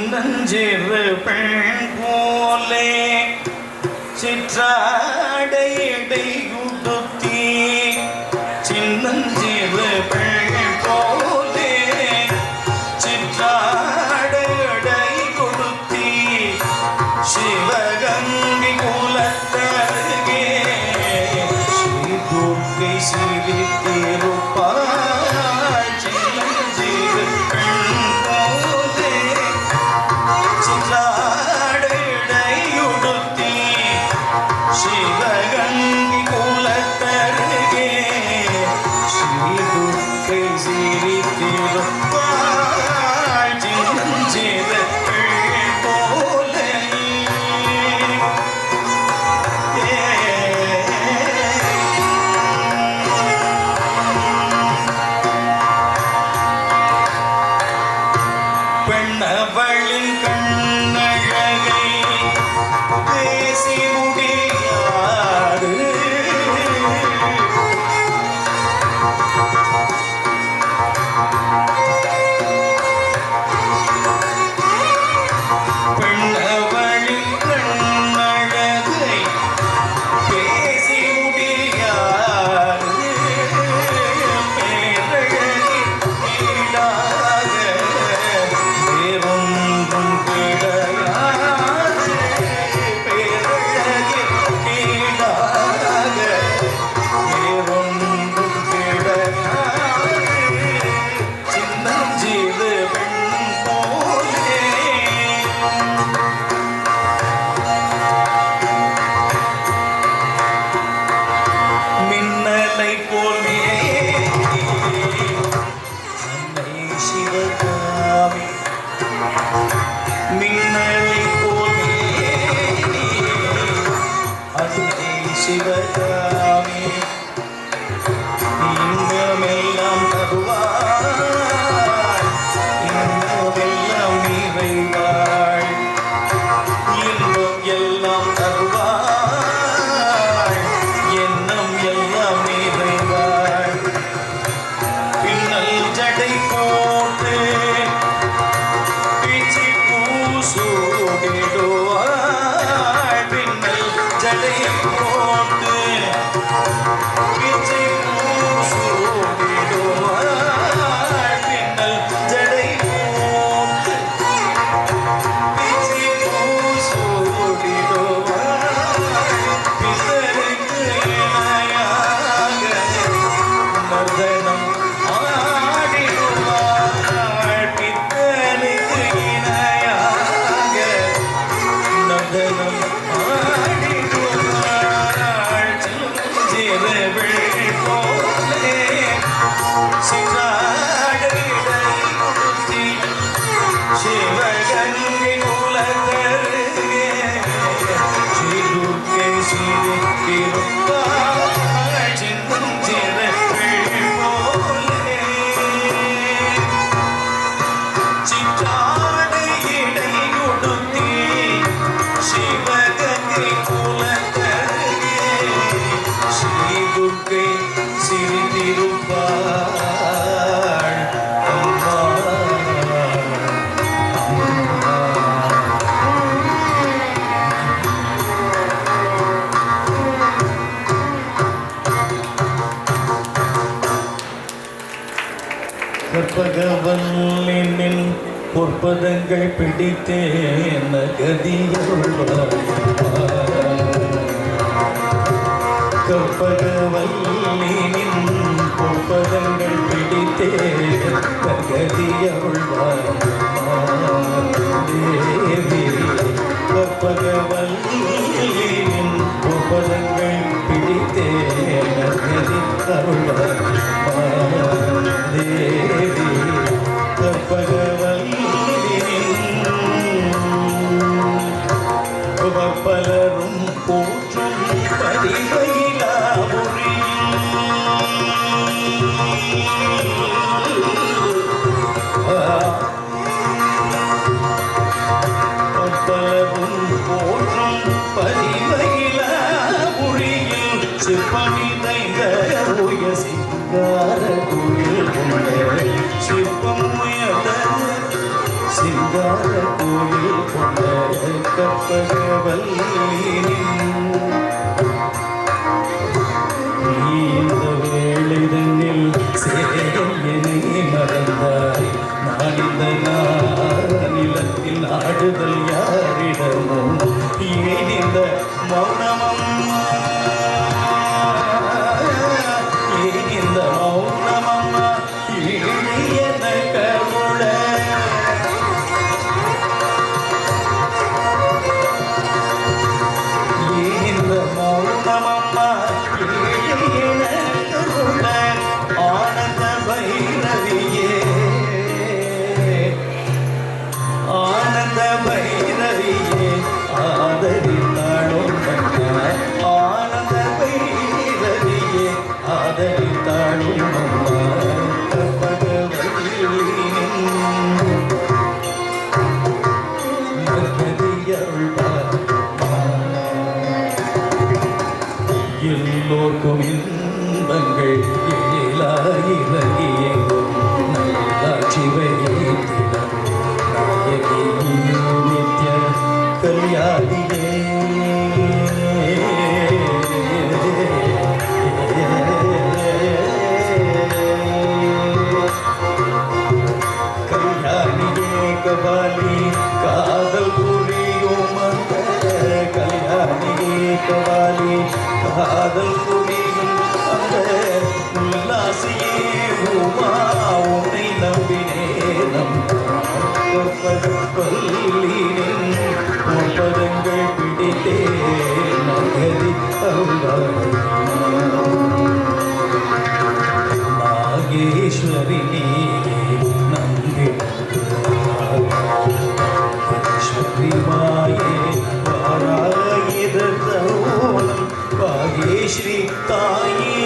சின்னஞ்சிறு பெண் போலே சிற்றாடையடை உடுத்தி சின்னஞ்சிறு பெண் போலே சிற்றாடையடை கொடுத்தி சிவகங்கை குலத்தருகே ஸ்ரீ துர்க்கை சிரித்திருப்பாள் சின்னஞ்சிறு பெண் போலே சிற்றாடையுடுத்தி சிவகங்கை குலத்தருகே ஸ்ரீ துர்க்கை சிரித்திருப்பாள் சின்னஞ்சிறு பெண் போலே பெண்ணவளின் கண்ணழகை பேசி முடியாது பெண்ணவளின் கண்ணழகை பேசி முடியாது பேரழகின் ஈடாக வேறொன்றும் கிடையாது பேரழகின் ஈடாக வேறொன்றும் கிடையாது சின்னஞ்சிறு பெண் போலே மின்னலை போலே அன்னை சிவகாமி மின்னலை போலே அன்னை சிவகாமி இன்பமெல்லாம் தருவாள் இன்பமெல்லாம் நிறைவாள் இன்பம் எல்லாம் தருவாள் எண்ணம் எல்லாம் நிறைவாள் பின்னல் ஜடை போட்டு பிச்சி பூசூடிடுவாள் பின்னல் ஜடை போட்டு பிச்சி பூசூடிடுவாள் பின்னல் ஜடை போட்டு பிச்சி பூசூடிடுவாள் பித்தருக்கு இணையாக மர்தனம் ஆடிடுவாள் பித்தருக்கு இணையாக நர்தனம் ஆடிடுவாள் சின்னஞ்சிறு பெண் போலே சிற்றாடையுடை உடுத்தி சிவகங்கை குலத்தருகே ஸ்ரீ துர்க்கை சிரித்திருப்பாள் சின்னஞ்சிறு பெண் போலே சிற்றாடையுடை உடுத்தி சிவகங்கை குலத்தருகே ஸ்ரீ துர்க்கை சிரித்திருப்பாள் அம்மா கற்பகவல்லின் பொற்பதங்கள் பிடித்தேன் நகதியுள்ளார் கற்பகவல்லின் பொற்பதங்கள் பிடித்தேன் நகதியுள்ளார் தேவி கற்பகவல்லின் பொற்பதங்கள் பிடித்தேன் நகதி அருள்வார் தேவி கற்பகவல்லின் பலரும் போற்றும் பதிவையிலாபுரி பலரும் போற்றும் பதிவையிலாபுரியில் சிற்பமிதைந்த உய சிங்கார குயில் சிற்பம் உயர்ந்த சிங்கார கோயில் கொண்ட கற்பகவல்லினின் இந்த வேளை தன்னில் சேயனை மறந்தாய் நான் இந்த நிலத்தில் ஆடுதல் யாரிடமோ ஏன் இந்த மௌனமம்மா ஏன் இந்த மௌனமம்மா இழியன கருள ஏன் இந்த மௌனமம்மா இழியன கருள ஆனந்த பைரவியே ஆனந்த பைரவியே ஆதரித்தாளும் ஆனந்த பைரவியே ஆதரித்தாளும் எல்லோர்க்கும் இன்பங்கள் இறங்கியெங்கும் நல்லாட்சி வைத்திடம் நாயகி நித்ய கல்யாணியே கல்யாணியே கபாலி காதல் புரியும் அந்த கல்யாணியே கபாலி காதல் புரியும் அந்த உல்லாசியே உமா உன்னை நம்பினே பதங்கள் பிடித்தே நகரி நாகேஸ்வரி நீ நம்பி நாகேஸ்வரி மாயே வாராயிரம் பாகேஸ்வரி தாயே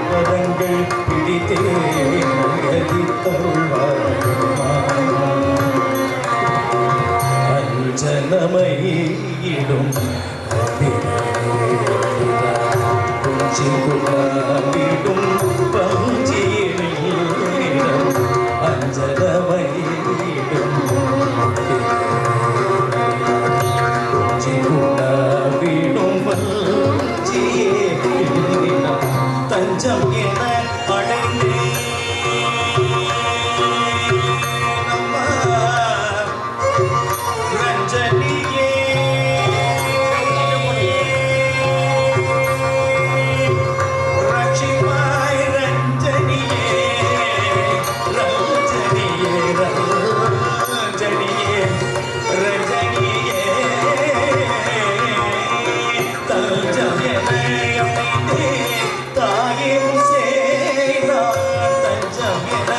பதங்கள் பிடித்தே அஞ்சனமையிடும் குஞ்சிகுடாவிடும் பஞ்சியிடும் அஞ்சனமையிடும் குஞ்சிகுடாவிடும் பஞ்சியே தஞ்சம் என அடைந்தே ரஞ்சனியே ரட்சிப்பாய் ரஞ்சனியே ரஞ்சனியே ரஞ்சனியே ரஞ்சனியே தஞ்சம் என அடைந்தே தாயும் சேனா தஞ்சம் என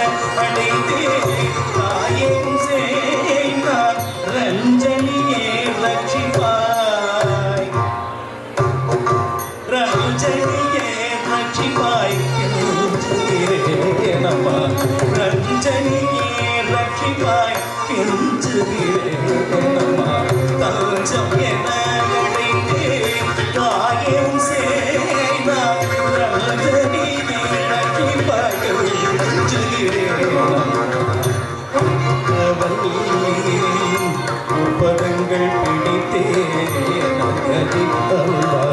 அடைந்தே தாயும் சேனா ரஞ்சனியே ரட்சிப்பாய் ரஞ்சனியே ரட்சிப்பாய் நம்ம ரஞ்சனியே ரட்சிப்பாய் நம்ம தஞ்சம் என அடைந்தே தாயும் சேனா ரஞ்சனியே ரட்சிப்பாய் பதங்கள் பிடித்தே நகரி அல்வா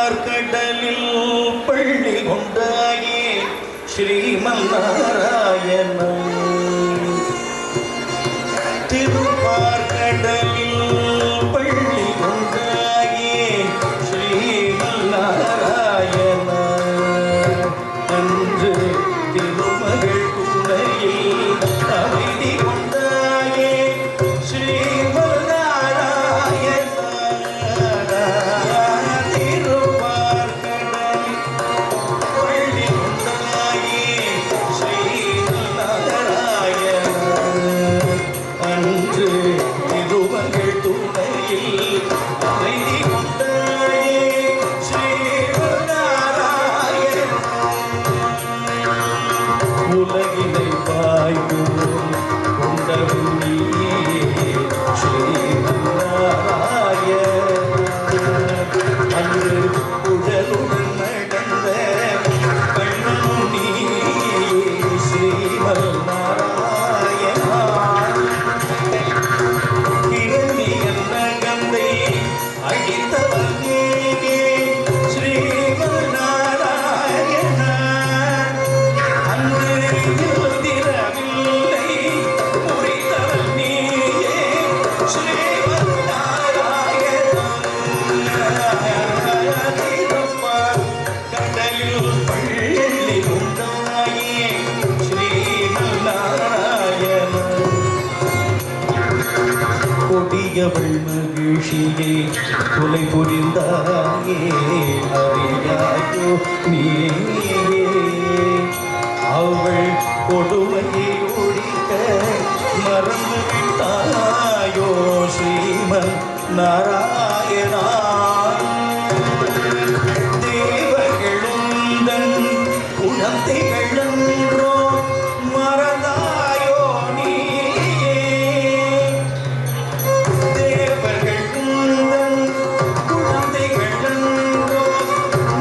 திருப்பார்கடலில் பள்ளி கொண்டாயே ஸ்ரீமன் நாராயணன். திருப்பார்கடலில் பள்ளி கொண்டாயே ஸ்ரீமன் நாராயணன். அன்று திருமகள் துணையில் அமைதி கொண்டாயே ஸ்ரீமன் நாராயணன். திருப்பார்கடலில் பள்ளி கொண்டாயே ஸ்ரீமன் நாராயணன். அன்று திருமகள் துணையில் அமைதி கொண்டாயே ஸ்ரீமன் நாராயணன். உலகினை பாய்வோம் கொண்டவன் நீயே ஸ்ரீமன் நாராயணன். அன்று உடலுடன் நடந்த கண்ணனும் நீயே ஸ்ரீமன் நாராயணன். இரணியன் நகந்தை அழித்தவன் நீயே ஸ்ரீமன் நாராயணன். அன்று எழுந்திரவில்லை முறித்தவன் நீயே ஸ்ரீமன் நாராயணன். திருப்பார் கடலில் பள்ளி கொண்டாயே ஸ்ரீமன் நாராயணன். கொடியவள் மகிழ்ச்சியே கொலை புரிந்தாயே அறியாயோ நீயே. அவள் கொடுமையை ஒழிக்க மறந்து விட்டாயோ ஸ்ரீமன் நாராயணா. தேவர்களுந்தன் குழந்தைகளன்றோ மறந்தாயோ நீயே. தேவர்கள் உந்தன் குழந்தைகளன்றோ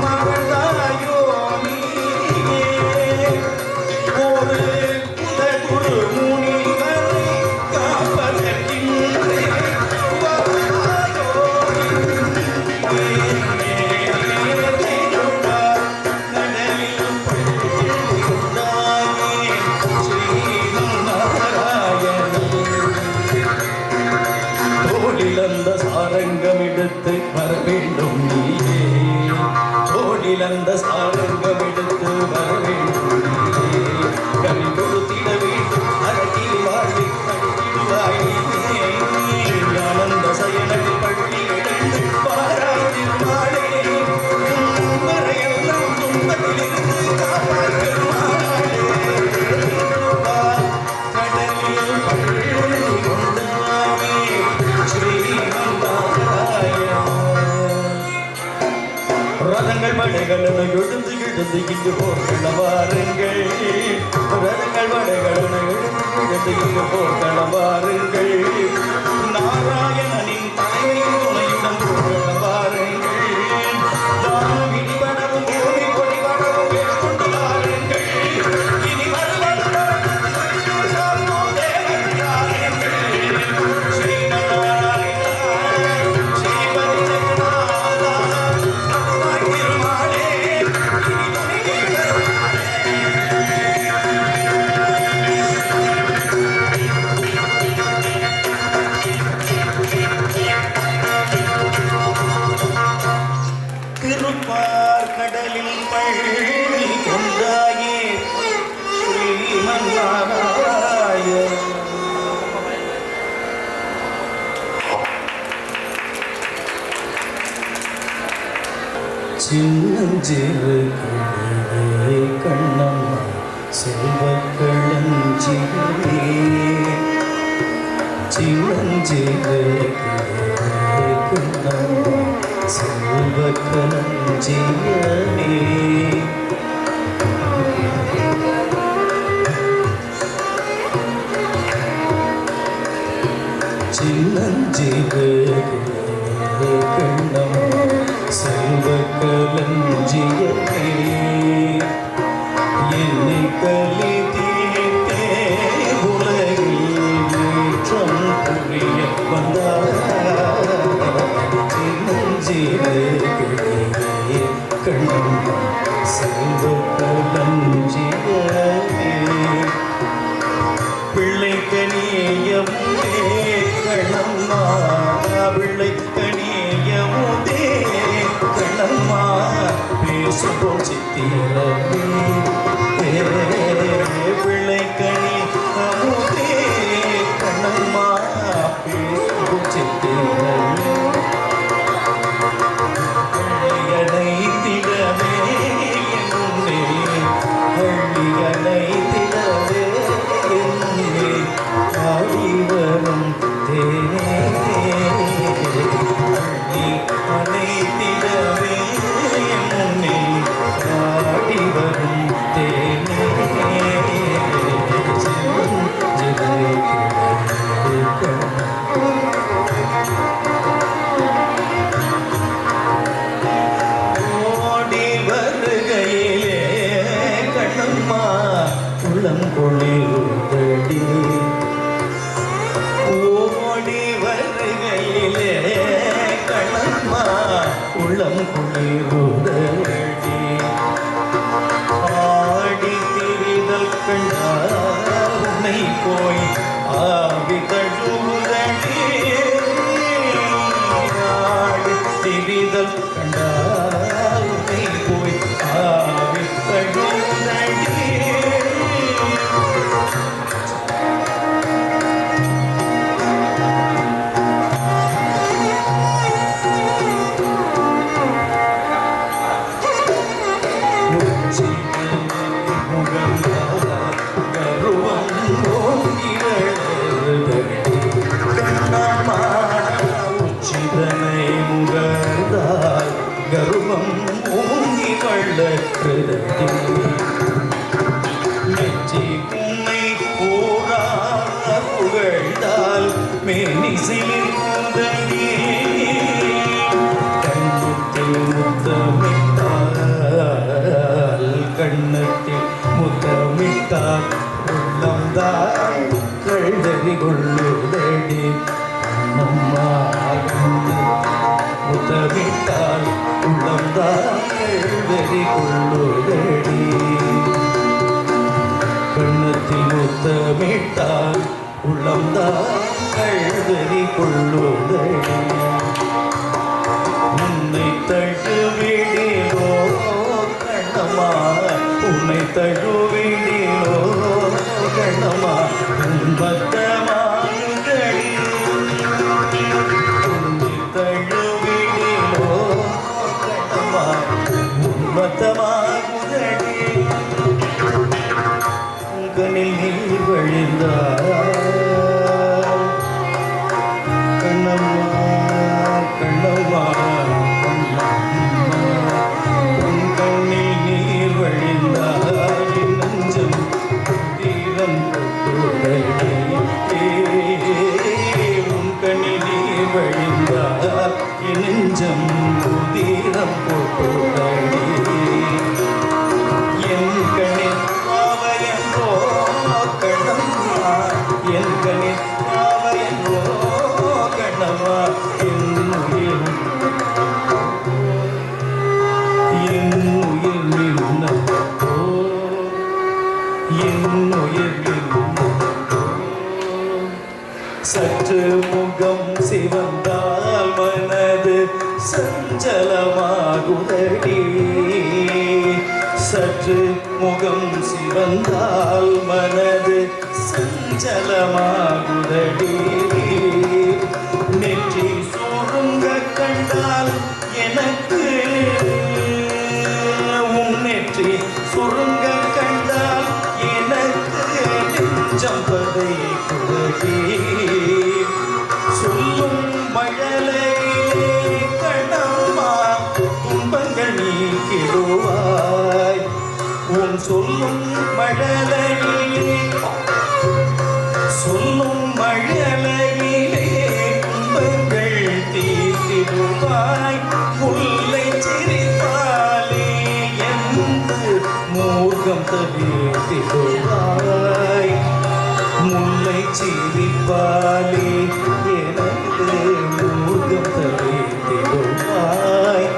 மறந்தாயோ நீயே. ஒரு குலகுரு முனிவரை காப்பதற்கின்றே வருவாயோ தோளிலந்த சாரங்கம் எடுத்து வர வேண்டும் நீயே. தோளிலந்த சாரங்கம் எடுத்து வர வேண்டும் நீயே. கவி கொடுத்திட வேண்டும் அழகில் வாழ்வில் கடிவாய் நீயே. ஆனந்த சயனத்தில் பள்ளி எழுந்து பாராதிருவாளே. வரையெல்லாம் துன்பத்திலிருந்து காப்பாற்றுவாளே. கடலில் பள்ளி கொண்டாயே ஸ்ரீமன் நாராயணன். ரதங்கள் படைகளென எழுந்து எழுந்து இங்கு போர்க்களம் வாருங்கள். ரதங்கள் படைகளென எழுந்து இங்கு போர்க்களம் வாருங்கள். நாராயணனின் தலைமையின் துணையுடன் போர்க்களம் வாருங்கள். தானம் இடிபடவும் பூமி பொடிபடவும் எடுத்துண்டு வாருங்கள். இனி வருவது சார்ந்தோம் தேவர்கள் யாருங்கள். ஸ்ரீமன் நாராயணன் ஸ்ரீபதி ஜெகநாதன் அருள்வாய் திருமாலே இனி துணியே திருப்பார் கடலில் பள்ளி கொண்டாயே ஸ்ரீமன் நாராயணன். சின்னஞ்சிறு கிளியே கண்ணம்மா செல்வக்களஞ்சியமே. சின்னஞ்சிறு கிளியே கண்ணம்மா செல்வக்களஞ்சியமே. சின்னஞ்சிறு கிளியே கண்ணம்மா செல்வக்களஞ்சியமே. என்னை கலி தீர்த்தே உலகில் ஏற்றம் புரிய வந்தார். சின்னஞ்சிறு கிளியே கண்ணம்மா செல்வ களஞ்சியமே பிள்ளை கனியமுதே கண்ணம்மா பிள்ளை கனியமுதே கண்ணம்மா பேசுவோம் சித்திரமே பிள்ளை கனியமுதே கண்ணம்மா பேசுவோம் சித்திரமே குளிருதடி ஓடி வருகையிலே கண்ணம்மா உள்ளம் குளிருதடி ஆடி திரிதல் கண்ணானை போய் ஆவி தழுவுதடி ஆடி திரிதல் கண்ணானை போய் ஆவி தழுவுதடி கருவம் ஓங்கி நெற்றி உன்னை கூறா புகழ்ந்தால் மேனிசையில் கூதடி கண்ணத்தில் முத்தமிட்டால் கண்ணத்தில் முத்தமிட்டால் உள்ளம்தான் கழுதறி கொள்ளுதடி நம்மா முத்தமிட்டால் உள்ளம்தான் கழுதறி கொள்ளுதடி கண்ணத்தில் முத்தமிட்டால் உள்ளம்தான் கழுதறி கொள்ளுதடி உன்னை தழுவிடிலோ கண்ணம்மா உன்னை தழுவிடிலோ கண்ணம்மா உன்பத்தமானுதடி உன்னை தழுவிடிலோ கண்ணம்மா உன்பத்தமானுதடி கண்ணில் நீர் வழிந்தார் கண்ணம்மா கண்ணம்மா உன் கண்ணில் நீர் வழிந்தார் நெஞ்சம் தீரம் கொட்டுதடி உன் கண்ணில் நீர் வழிந்தார் நெஞ்சம் தீரம் கொட்டுதடி என் கண்ணில் ஆவையன்றோ கண்ணம்மா என் கண்ணில் ஆவையன்றோ கண்ணம்மா சற்று முகம் சிவந்தால் மனது சஞ்சலமாகுதடி சற்று முகம் சிவந்தால் மனது சஞ்சலமாகுதடி நெற்றி சுருங்க கண்டால் எனக்கு உன் நெற்றி சுருங்க கண்டால் எனக்கு நெஞ்சம் பதை குதடி சொல்லும் மழலையே கண்ணம்மா துன்பங்கள் நீக்கிடுவாய் உன் சொல்லும் மழலையே சொல்லும் மழலையிலே துன்பங்கள் தீர்த்திடுவாய் முல்லை சிரிப்பாலே என்று மூர்க்கம் தவிர்த்திடுவாய் முல்லை சிரிப்பாலே எனக்கு மூர்க்கம் தவிர்த்திடுவாய்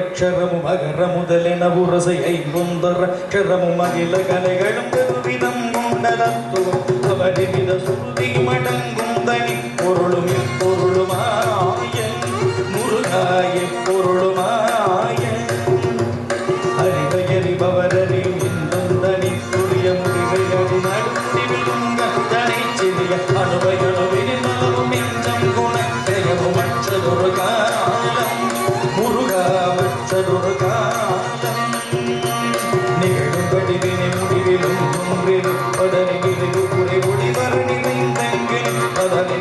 ಕ್ಷರಮು ಮಗರ ಮೊದಲಿನ ಉರಸೈ ಐದೊಂದರ ಕ್ಷರಮು ಮಗಿಲ ಕಲೆಗಳು பெருவிதம் கொண்டதத்து அவரிவித சுருதி மடங்குந்தனி பொருளும் பொருளுமாய முருகாய பொருளுமாய அறிவையறிபவரறியும் இந்தந்தனி புரிய முடிவையடி நடுமுடிவிலுங்க தனை சிறிய அணுவையணுவினி மலரும் எஞ்சம் குணத்தையவும் அற்றதொரு காலம் முருகாவற்றதொரு காலம் நிகழும்படி வினை முடிவிலும் ஒன்றிருப்பதனை விளைவு குறை ஒளிவரணி வைந்தங்கில் அதனை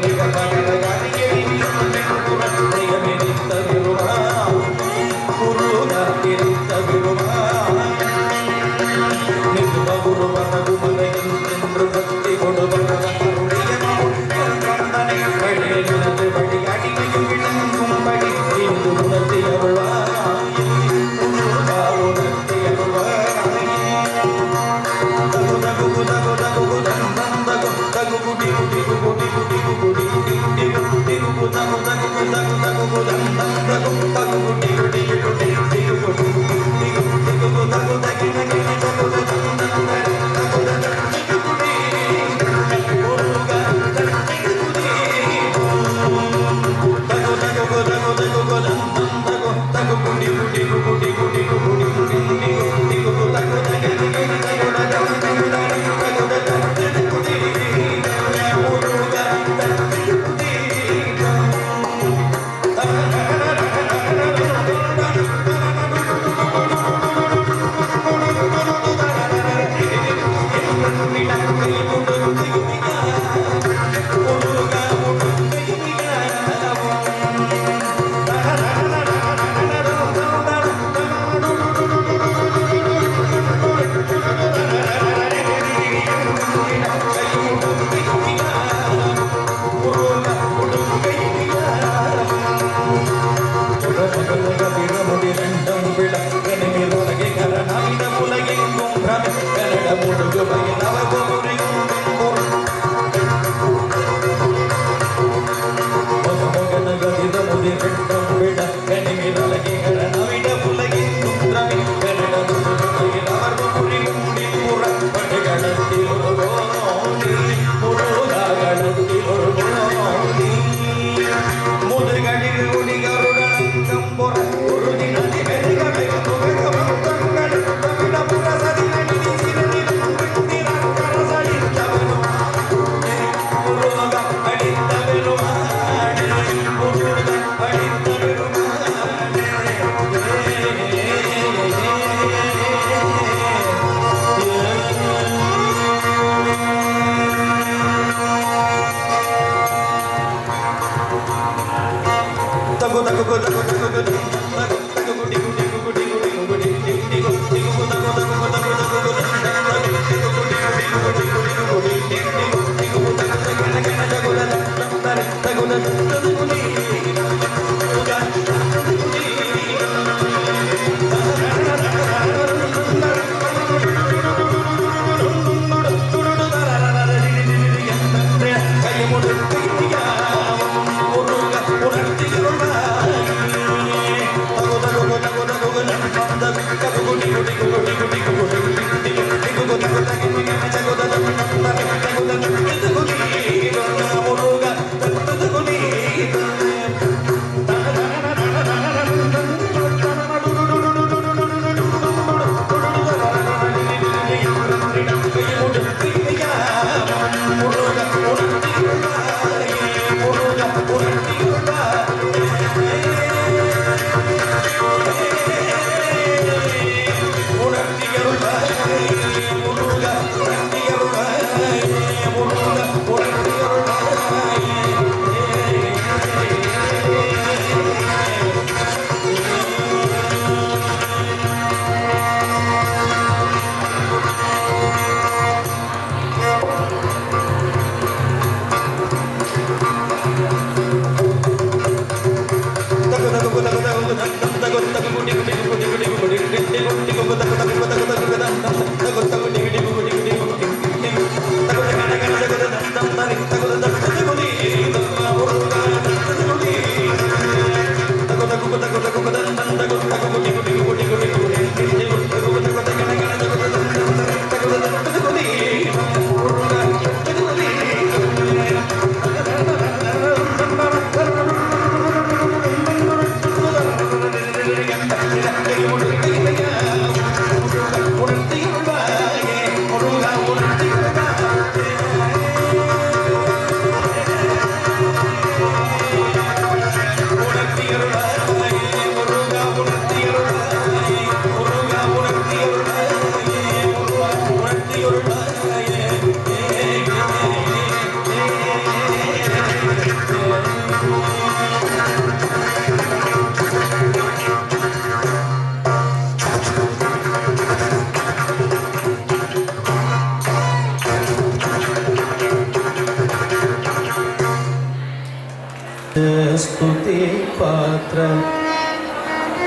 पात्र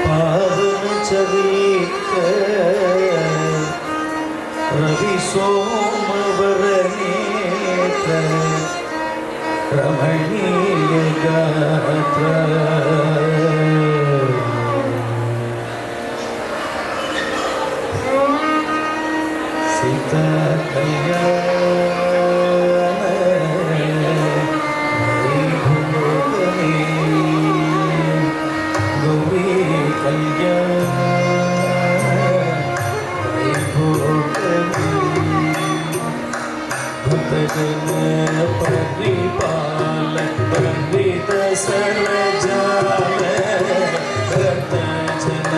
पावन चरित्र रवि सोमवर नेत्र रमणीय गात्र सीता कल्याण वैभोगमे गौरी कल्याण वैभोगमे भक्तजन परिपालक पंडित सरजाल भक्तजन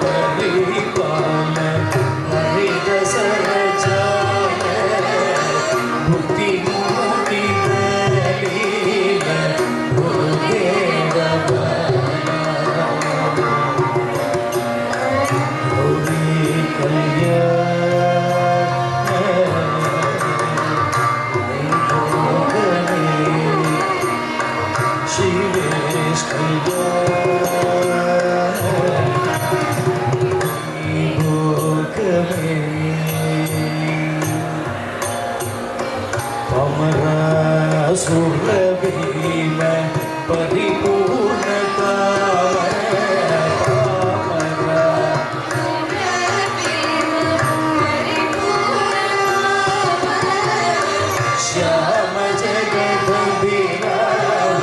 परिपालक पंडित सरजाल मुक्ति मुक्ति दलील गुरुदेव गौरी कल्याण शिवेश सुरभीम परिपूर्णता श्याम जगत विराम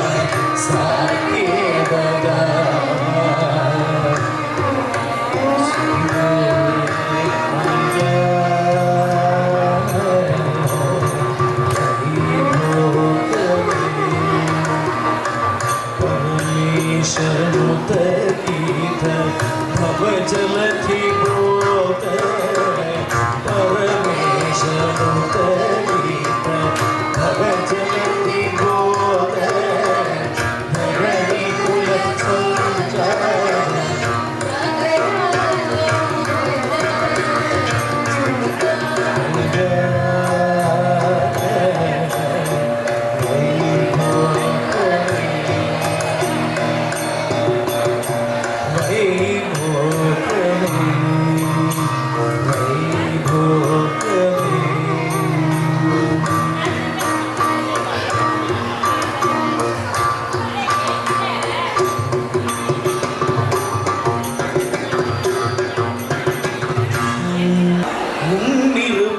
साकेत भव जलधि गोत परमेशनुत गीत भव जलधि गोत धरणि कुल संचार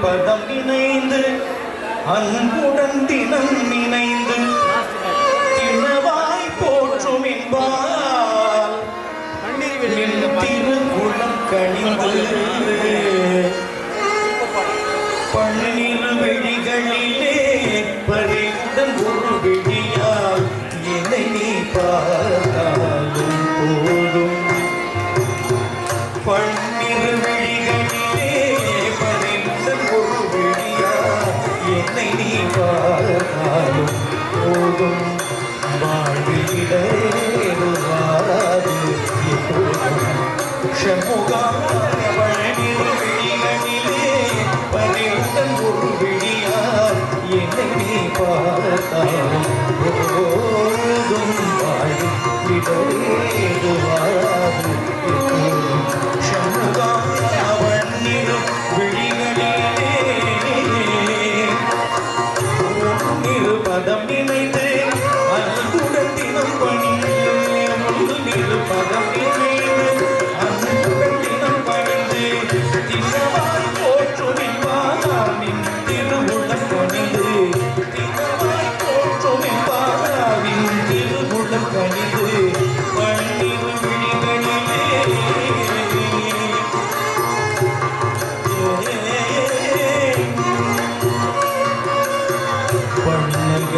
பதம் இணைந்து அன்புடன் தினம் நினைந்து தினவாய் போற்றும் என்பால் திருக்குளம் கணிந்து பன்னிரு வெளிகளிலே பறிவுடன் ஒரு விழியால் என்னை நீ பார்த்தாலும் போதும் பன்னிரு வெளிகளிலே ஒரு விழியா என்னை நீ பார்த்தாலும் போதும் வாழ்விடேதுவாது எப்போதும் ஷண்முகம் பழனிரு விழிகளிலே பறிவுடன் ஒரு விழியா என்னை நீ பார்த்தாலும் போதும் வாழ்விடேதுவாது எப்போதும் ஷண்முகம் பழனிரு பதம் நினைந்து அன்புடன் தினம் பணிந்து பதம் நினைந்து அன்புடன் தினம் பணிந்து தினவாய் போற்றுமின் பாதாவின் திருவுளம் கணிந்து தினவாய் போற்றுமின் பாதாவின் திருவுளம் கணிந்து பன்னிரு விழிகளிலே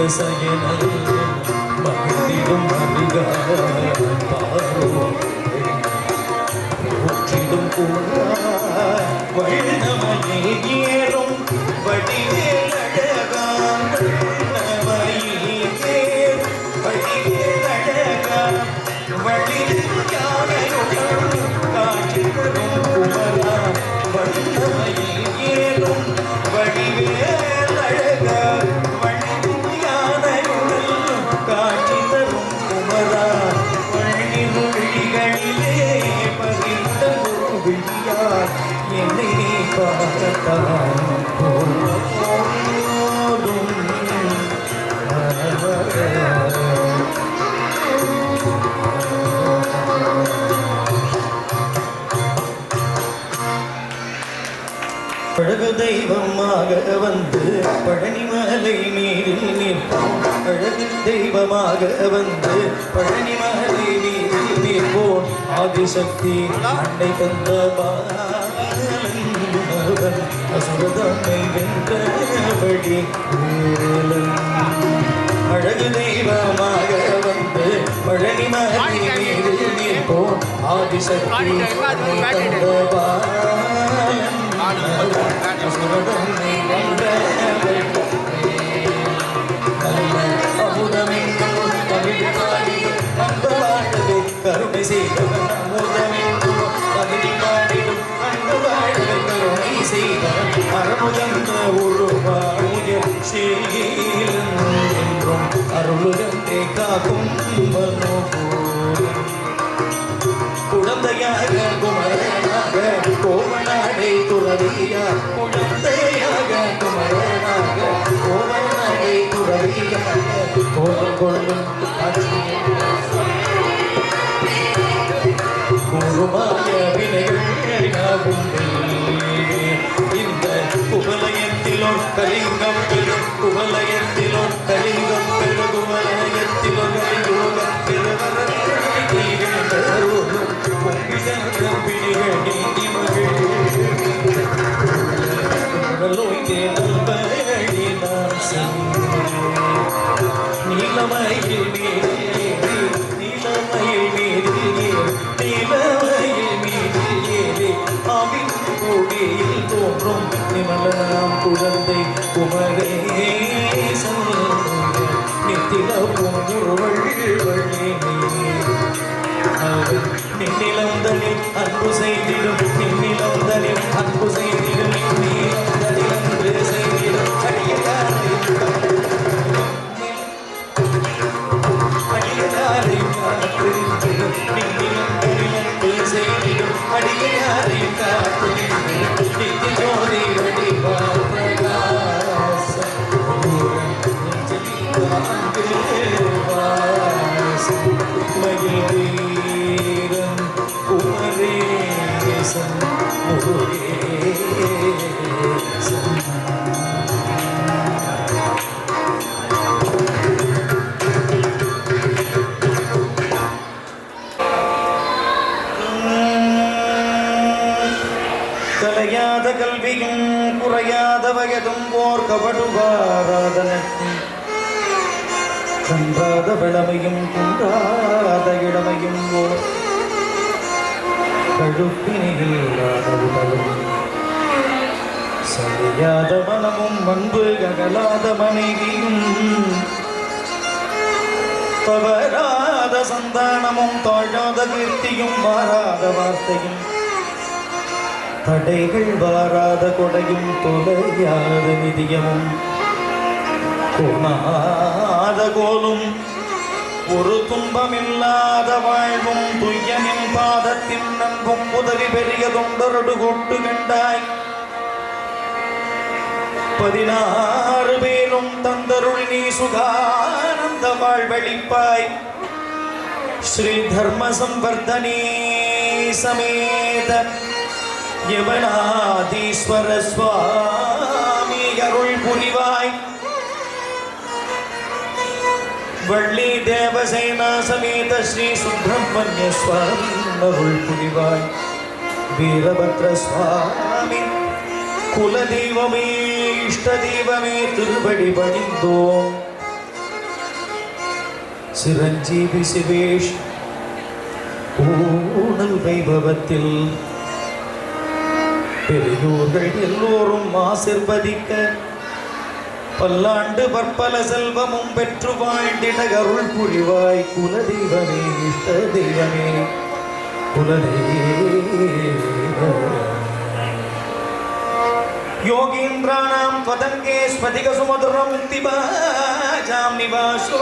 சயனல் மகிழ்ந்திடும் மருகான் பாரோம் போற்றிடும் கூறான் வண்ணமையில் ஏறும் வடிவேல் அழகான் வண்ணமையில் ஏறும் வடிவேல் அழகான் வழியில் யானையுடன் காட்சி தரும் குமரான் வண்ணமையில் ஏறும் வடிவேல் அழகான் வழியில் யானையுடன் காட்சி தரும் குமரான் அழகு தெய்வமாக வந்து பழனிமலை மீதில் நிற்போம். அழகு தெய்வமாக வந்து பழனிமலை மீதில் நிற்போம். ஆதிசக்தி அன்னை தந்த பாலன் அசுரதம்மை வென்றபடி அழகு தெய்வமாக வந்து பழனிமலை மீதில் நிற்போம். ஆதிசக்தி அன்னை தந்த பாலன் கருணை செய்தவன் அமுதமெங்கும் பகுதி பாடிடும் அன்பு வாழ்வை கருணை செய்தவன் அருமுகந்த உருவாயுயர் சீலன் என்றும் அருளுகந்தே காக்கும் மனோபூரம் குழந்தையாக குமரனாக கோவனாடை துறவியார் குழந்தையாக குமரனாக கோவனாடை துறவியாக கோலம் கொள்ளும் கூறுமாய வினைகள் இந்த குவலயத்திலோர் கலிங்கம் பெரு குவலயத்திலோர் கலிங்கம் பெரு குவலயத்திலோர் கலியோகம் பெருவர நீலமயில் மீது நீலமயில் மீது நீலமயில் மீது ஏறி ஆவின் கூடியில் தோன்றும் நிமலனாம் குழந்தை குமரேசன் நித்தில பொன்னுருவள் வழி நின்னிலந்தனில் அன்பு செய்திடும் நின்னிலந்தனில் அன்பு செய்திடும் நின்னிலந்தனில் அன்பு செய்திடும் அடியதாரை காத்து நின்னிலந்தனில் அன்பு செய்திடும் அடியதாரை காத்து நித்தி ஜோதி வடிவார் பிரகாசம் மகிழ் வீரன் குமரேசன் முருகேசன் கலையாத கல்வியும் குறையாத வயதும் போர் கபடுவாராத நட்பும் கன்றாத விளமையும் குன்றாத இளமையும் ஓர் கழுப்பினில்லாத உடலும் சரியாத மனமும் அன்பு அகலாத மனைவியும் தவறாத சந்தானமும் தாழாத கீர்த்தியும் மாறாத வார்த்தையும் தடைகள் வாராத கொடையும் தொலையாத நிதியமும் கோணாத கோலும் ஒரு துன்பமில்லாத வாழ்வும் துய்யனின் பாதத்தின் நன்பும் உதவி பெரிய தொண்டரடு கொட்டு கண்டாய் 16 பேரும் தந்தருள் நீ சுகானந்த வாழ்வழிப்பாய் ஸ்ரீ தர்ம சம்பர்தனே சமேத யவனாதீஸ்வர சுவாமி அருள் புரிவாய் வள்ளி தேவசேனா சமேத ஸ்ரீ சுப்பிரமணிய சுவாமி அருள் புரிவாய் வீரபத்ர சுவாமி குலதெய்வமே இஷ்ட தெய்வமே திருவடி பணிந்தோம் சிரஞ்சீவி சிவேஷ் ஊனல் வைபவத்தில் பெரியோர்கள் எல்லோரும் ஆசிர்வதிக்க பல்லாண்டு பற்பல செல்வமும் பெற்று வாழ்ந்திட அருள் புரிவாய் குலதெய்வமே இஷ்ட தெய்வமே குலதெய்வ யோகீந்திராணாம் त्वदङ्गे स्फटिकसुमधुरं मुक्तिभाजां निवासो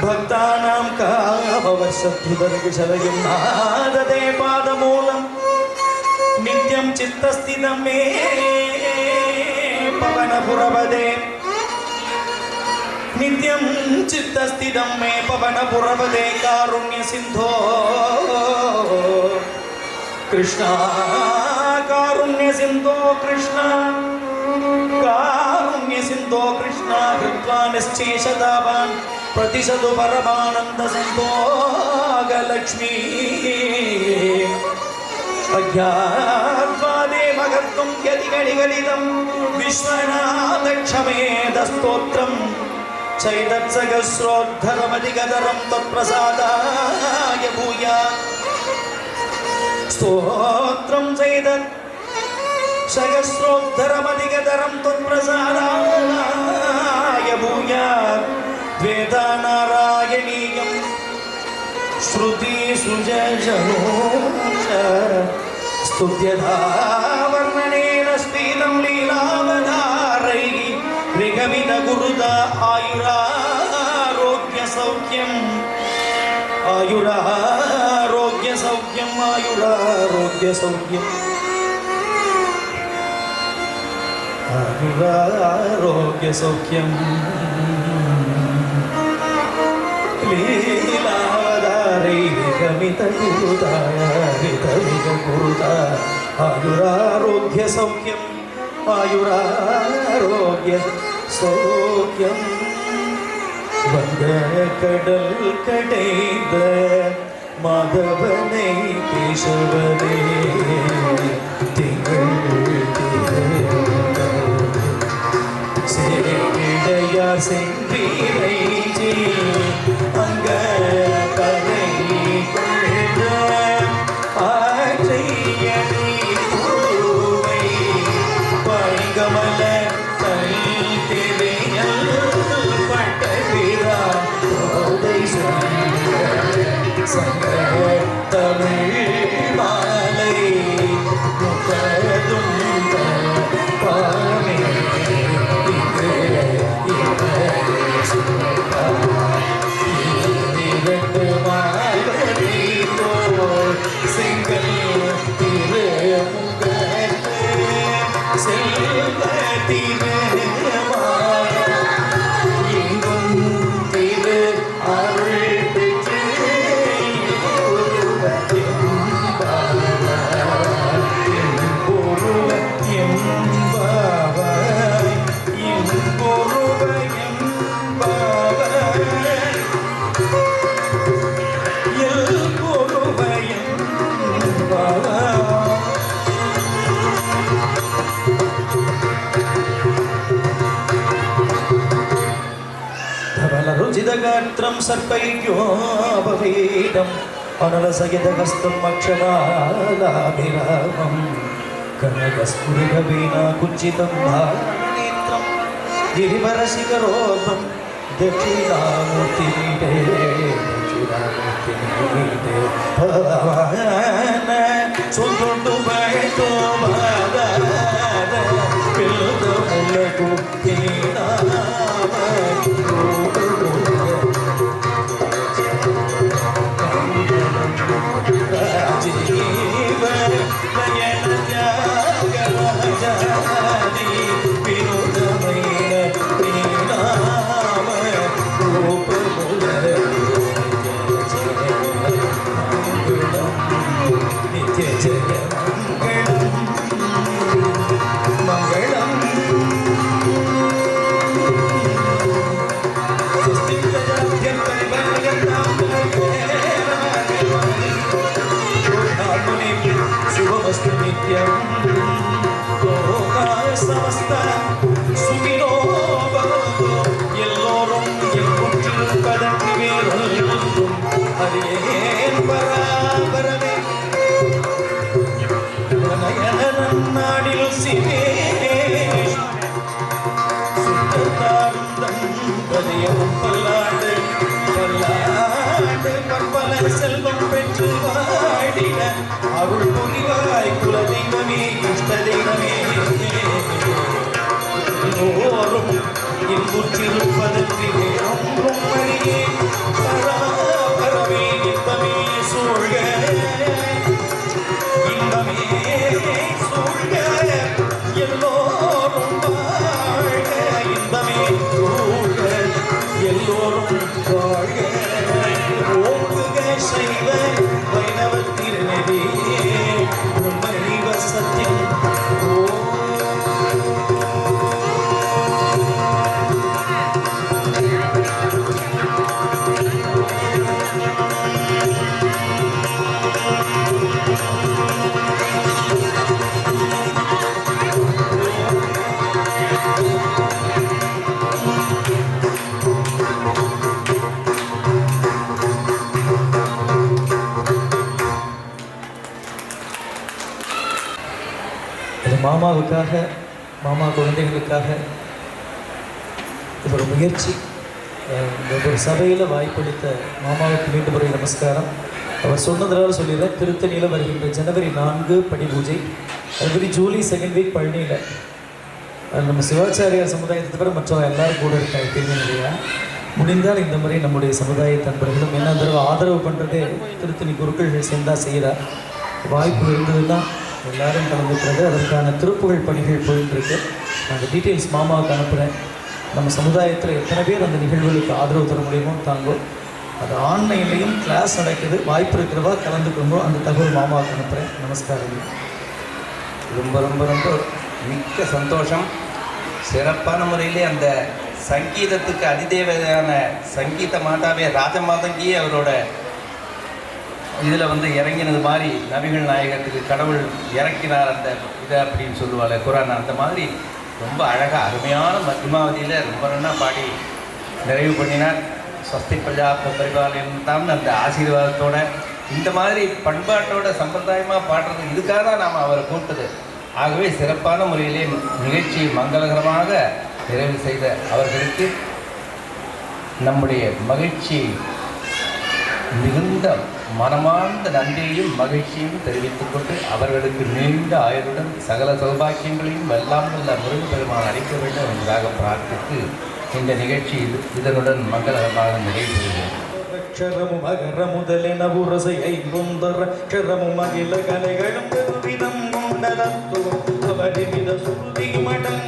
भक्तानां कामवशब्धिवर्गशलयं नादते पादमूलं नित्यं चित्तस्थितं मे पवनपुरपदे नित्यं चित्तस्थितं मे पवनपुरपदे कारुण्यसिन्धो कृष्ण कारुण्यसिन्धो कृष्ण कारुण्यसिन्धो कृष्ण कृत्वा निश्चेषतावान् प्रतिशतु परमानन्दसन्तोषलक्ष्मी अज्ञात्वादेवगर्तुं यदिगणिगलितं विश्वनाथक्षमेदस्तोत्रं चैतत्सहस्रोद्धरमधिगतरं तत्प्रसादाय भूयात् स्तोत्रं चैतत् सहस्रोद्धरमधिगतरं तत्प्रसादाय भूयात् द्वेतानारायणीयं श्रुति सुजनोष स्तुत्यधा वर्णनेन स्फीतं लीलावधारैः ऋगमित गुरुदा आयुरारोग्यसौख्यम् आयुरारोग्यसौख्यम् आयुरारोग्यसौख्यम् आयुरारोग्यसौख्यम् लीलावधारैः गुरुता आयुरारोग्य सौख्यम आयुरारोग्य सौख्यम वंदकडल कடைந்த माधवனை केशवने திங்கள் சேடையார் சென்றீரை அங்க கதை கொண்ட ஆற்றையணி பூவை பைங்கமல தனித்திரையல் பட்டபிரா கோதை சங்க தமிழ் மாலை முப்பதும் பாமே रुचितगात्रं सर्पैक्योपवेदम् अनलसयदहस्तं अक्षमालाभिरामं कनकस्फुरितवीणाकुञ्चितं भालनेत्रं गिरिवरशिखरोर्ध्वं दक्षिणामूर्तिमीडे भवान सुन्दुण्डु बैतो मादार पिल्लमुलकु तीनाम जीव नयन जागराजानि विनोदमय नाम रूप नित्य जय मंगलम शुभमस्तु नित्यं लोकाय समस्त सुखिनो भवन्तु எல்லோரும் எங்குற்றிருப்பதற்கு வேறொன்றும் அறியேன் பராபரமே நயனன் நாடில் சிவேஷ் சுத்தத்தார்ந்தம் பதியவும் பல்லாண்டு பல்லாண்டு பற்பல செல்வம் பெற்று வாடிட அருள் புரிவாய் குலதெய்வமே இஷ்ட தெய்வமே எல்லோரும் இன்புற்றிருப்பதற்கு வேறொன்றும் அறியேன் பராபரமே இன்பமே சூழ்க இன்பமே இது மாமாவுக்காக, மாமா குழந்தைகளுக்காக இது ஒரு முயற்சி. இந்த ஒரு சபையில் வாய்ப்பளித்த மாமாவுக்கு மீண்டும் ஒரு நமஸ்காரம். அவர் சொன்னதுனால சொல்லிடுறேன். திருத்தணியில் வருகின்ற ஜனவரி 4 படி பூஜை, அதுபடி ஜூலை 2nd வீக் பழனியில். நம்ம சிவாச்சாரியார் சமுதாயத்தை தவிர மற்றவங்க எல்லோரும் கூட இருக்காங்க தெரியும் இல்லையா. முடிந்தால் இந்த முறை நம்முடைய சமுதாய நண்பர்களும் என்ன தடவை ஆதரவு பண்ணுறதே திருத்தணி குருக்கள் சேர்ந்தா செய்கிறார். வாய்ப்பு இருந்ததுன்னா எல்லாரும் கலந்துக்கிறது. அதற்கான திருப்புகழ் பணிகள் போயிட்டுருக்கு. நான் அந்த டீட்டெயில்ஸ் மாமாவுக்கு அனுப்புகிறேன். நம்ம சமுதாயத்தில் எத்தனை பேர் அந்த நிகழ்வுகளுக்கு ஆதரவு தர முடியுமோ தாங்கோ. அது ஆன்லைன்லேயும் கிளாஸ் நடக்குது. வாய்ப்பு இருக்கிறவா கலந்துக்கணுமோ அந்த தகவல் மாமாவுக்கு அனுப்புகிறேன். நமஸ்காரம். ரொம்ப ரொம்ப ரொம்ப மிக்க சந்தோஷம். சிறப்பான முறையிலே அந்த சங்கீதத்துக்கு அதிதேவதையான சங்கீத மாதாவே ராஜமாதங்கியே அவரோட இதில் இறங்கினது மாதிரி நபிகள் நாயகத்துக்கு கடவுள் இறக்கினார் அந்த இதை அப்படின்னு சொல்லுவாள் குரான். அந்த மாதிரி ரொம்ப அழகாக அருமையான மத்தியமாவதியில் ரொம்ப நல்லா பாடி நிறைவு பண்ணினார். ஸ்வஸ்தி பிரஜா பரிபாலன் அந்த ஆசீர்வாதத்தோட இந்த மாதிரி பண்பாட்டோட சம்பிரதாயமாக பாடுறது இதுக்காக தான் நாம் அவரை கூப்பிட்டது. ஆகவே சிறப்பான முறையிலே நிகழ்ச்சியை மங்களகரமாக நிறைவு செய்த அவர்களுக்கு நம்முடைய மகிழ்ச்சி மிகுந்த மனமார்ந்த நன்றியையும் மகிழ்ச்சியையும் தெரிவித்துக் கொண்டு அவர்களுக்கு நீண்ட ஆயுளுடன் சகல சௌபாக்கியங்களையும் எல்லாம் உள்ள முருகப்பெருமான் அளிக்க வேண்டும் என்பதாக பிரார்த்தித்து இந்த நிகழ்ச்சி இதனுடன் மங்களகரமாக நிறைவு பெறுகிறது. அக்ஷரமு அகர முதலின உரசை ஐம்பொந்தர அக்ஷரமு மகிழ கலைகளும் விதம் கொண்டதத்துவம் அவரிவித சுருதி மடம்